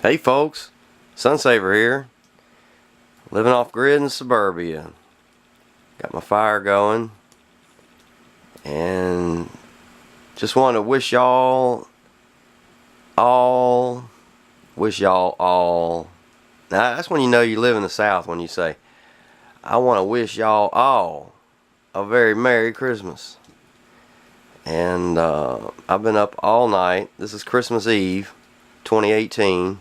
Hey folks, Sunsaver here, living off grid in suburbia. Got my fire going and just want to wish y'all all, now that's when you know you live in the South, when you say, I want to wish y'all all a very Merry Christmas. And I've been up all night. This is Christmas Eve 2018.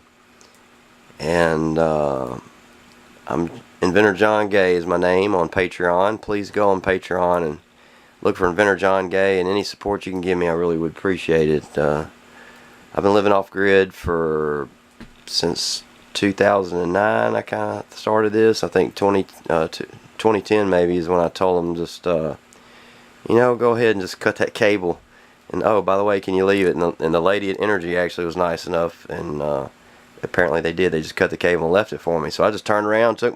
And I'm Inventor John Gay is my name on Patreon. Please go on Patreon and look for Inventor John Gay, and any support you can give me, I really would appreciate it. I've been living off grid since 2009. I kind of started this. I think 2010 maybe is when I told them just go ahead and just cut that cable. And oh, by the way, can you leave it? And the lady at Energy actually was nice enough, and apparently they did. They just cut the cable and left it for me. So I just turned around, took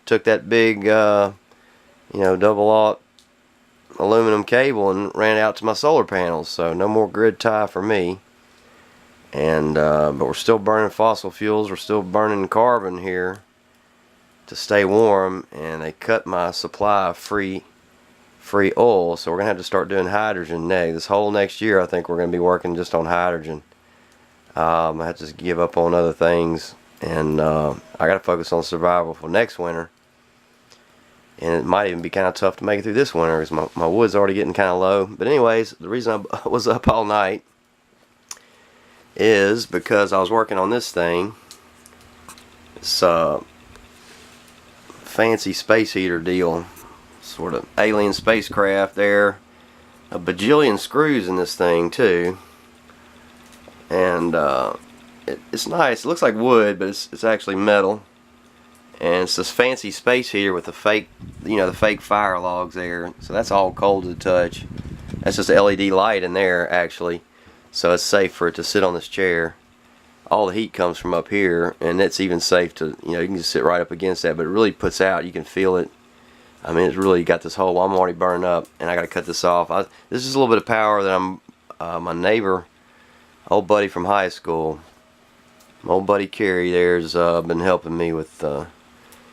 that big, double-aught aluminum cable and ran it out to my solar panels. So no more grid tie for me. And but we're still burning fossil fuels. We're still burning carbon here to stay warm. And they cut my supply of free oil. So we're gonna have to start doing hydrogen next. This whole next year, I think we're gonna be working just on hydrogen. I have to give up on other things, and I got to focus on survival for next winter. And it might even be kind of tough to make it through this winter because my wood's already getting kind of low. But anyways, the reason I was up all night is because I was working on this thing. It's a fancy space heater deal, sort of alien spacecraft there. A bajillion screws in this thing too. And it's nice. It looks like wood, but it's actually metal. And it's this fancy space heater with the fake fire logs there. So that's all cold to the touch. That's just a LED light in there actually. So it's safe for it to sit on this chair. All the heat comes from up here, and it's even safe to, you can just sit right up against that. But it really puts out. You can feel it. I mean, it's really got this whole. I'm already burned up, and I got to cut this off. This is a little bit of power that my neighbor, old buddy from high school, my old buddy Kerry there's been helping me with a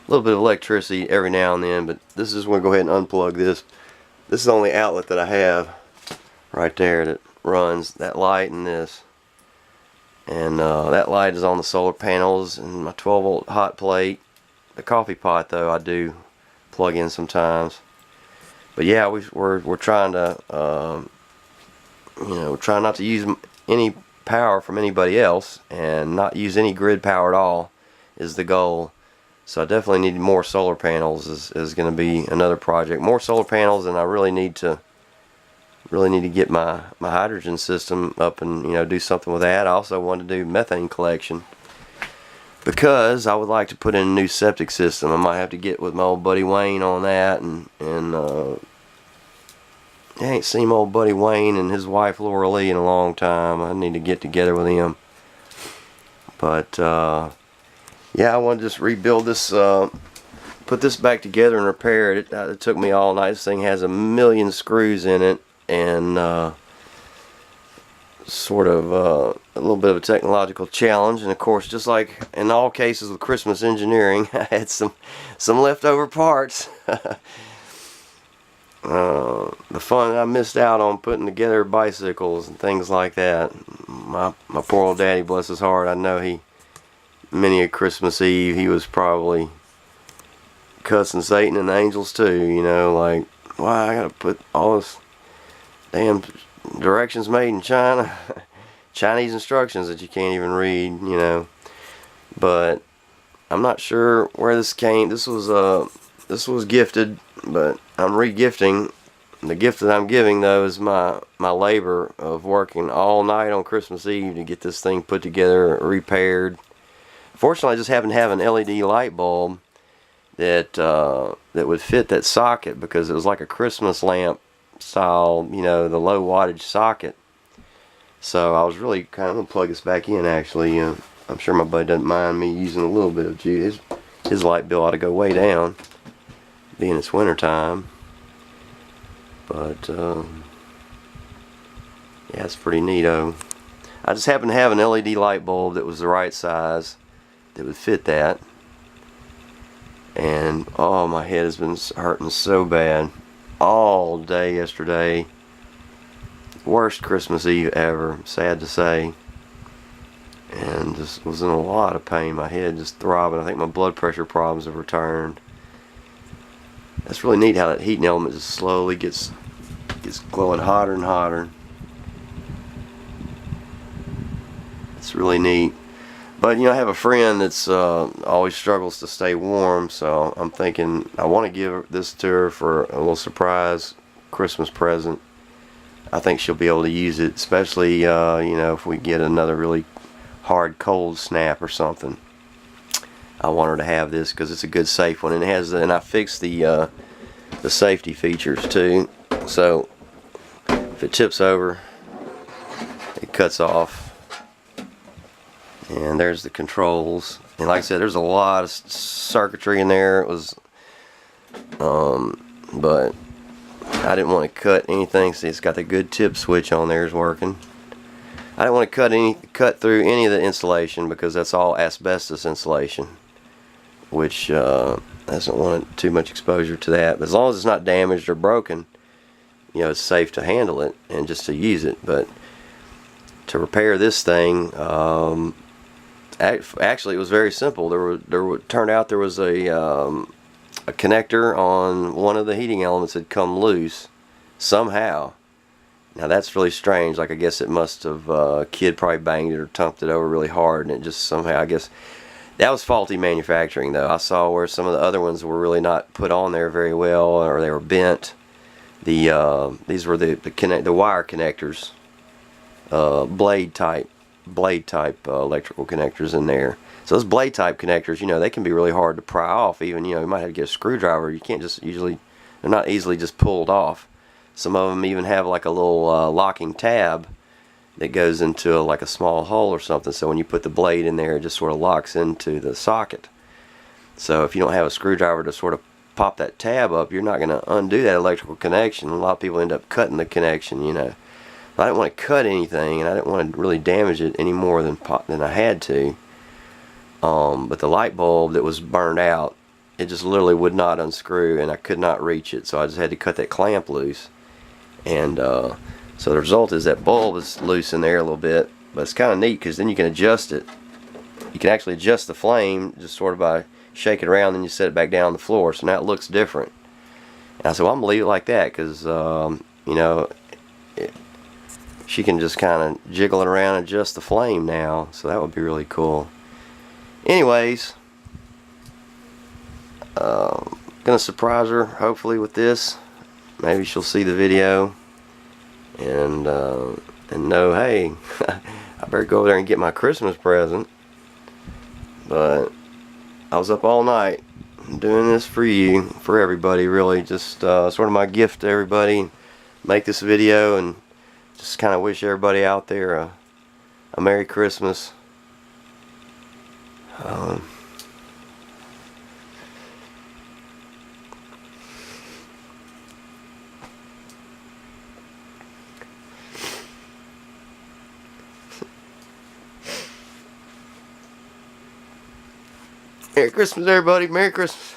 little bit of electricity every now and then. But this is, we're going to go ahead and unplug this. This is the only outlet that I have right there that runs that light and this. And that light is on the solar panels and my 12-volt hot plate. The coffee pot though I do plug in sometimes. But yeah, we're trying to try not to use any power from anybody else and not use any grid power at all is the goal. So I definitely need more solar panels is going to be another project. More solar panels, and I really need to get my hydrogen system up and do something with that. I also want to do methane collection because I would like to put in a new septic system. I might have to get with my old buddy Wayne on that, and I ain't seen my old buddy Wayne and his wife Laura Lee in a long time. I need to get together with him. But yeah, I want to just rebuild this, put this back together and repair it. It took me all night. This thing has 1 million screws in it, and sort of a little bit of a technological challenge. And of course, just like in all cases with Christmas engineering, I had some leftover parts. The fun I missed out on putting together bicycles and things like that. My poor old daddy, bless his heart, I know many a Christmas Eve he was probably cussing Satan and the angels too, like, why I gotta put all this damn directions made in China, Chinese instructions that you can't even read, But I'm not sure where this came. This was gifted, but I'm re-gifting. The gift that I'm giving though is my labor of working all night on Christmas Eve to get this thing put together, repaired. Fortunately, I just happen to have an LED light bulb that would fit that socket, because it was like a Christmas lamp style, the low wattage socket. So I was really kind of going to plug this back in actually. I'm sure my buddy doesn't mind me using a little bit of juice. His light bill ought to go way down, being it's winter time. But yeah, it's pretty neato. I just happened to have an LED light bulb that was the right size that would fit that. And oh, my head has been hurting so bad all day yesterday. Worst Christmas Eve ever, sad to say. And just was in a lot of pain. My head just throbbing. I think my blood pressure problems have returned. That's really neat how that heating element just slowly gets glowing hotter and hotter. It's really neat. But you know, I have a friend that's always struggles to stay warm, so I'm thinking I want to give this to her for a little surprise Christmas present. I think she'll be able to use it, especially you know, if we get another really hard cold snap or something. I want her to have this because it's a good safe one, and it has. And I fixed the safety features too, so if it tips over, it cuts off. And there's the controls. And like I said, there's a lot of circuitry in there. It was, but I didn't want to cut anything. See, it's got the good tip switch on there is working. I didn't want to cut through any of the insulation because that's all asbestos insulation, which doesn't want too much exposure to that. But as long as it's not damaged or broken, you know, it's safe to handle it and just to use it. But to repair this thing, actually, it was very simple. Turned out there was a connector on one of the heating elements had come loose somehow. Now that's really strange. Like, I guess it must have a kid probably banged it or tumped it over really hard, and it just somehow, I guess that was faulty manufacturing though. I saw where some of the other ones were really not put on there very well, or they were bent. These were the wire connectors, blade type electrical connectors in there. So those blade type connectors, you know, they can be really hard to pry off. Even, you know, you might have to get a screwdriver. You can't just usually, they're not easily just pulled off. Some of them even have like a little locking tab that goes into like a small hole or something. So when you put the blade in there, it just sort of locks into the socket. So if you don't have a screwdriver to sort of pop that tab up, you're not going to undo that electrical connection. A lot of people end up cutting the connection, you know. I didn't want to cut anything, and I didn't want to really damage it any more than I had to. But the light bulb that was burned out, it just literally would not unscrew, and I could not reach it. So I just had to cut that clamp loose. And so the result is that bulb is loose in there a little bit, but it's kind of neat because then you can adjust it. You can actually adjust the flame just sort of by shaking it around, then you set it back down on the floor. So now it looks different. And I said, well, I'm going to leave it like that because, you know, she can just kind of jiggle it around and adjust the flame now, so that would be really cool. Anyways, gonna surprise her hopefully with this. Maybe she'll see the video and know, hey, I better go over there and get my Christmas present. But I was up all night doing this for you, for everybody, really. Just sort of my gift to everybody. Make this video and just kind of wish everybody out there a Merry Christmas. Merry Christmas, everybody. Merry Christmas.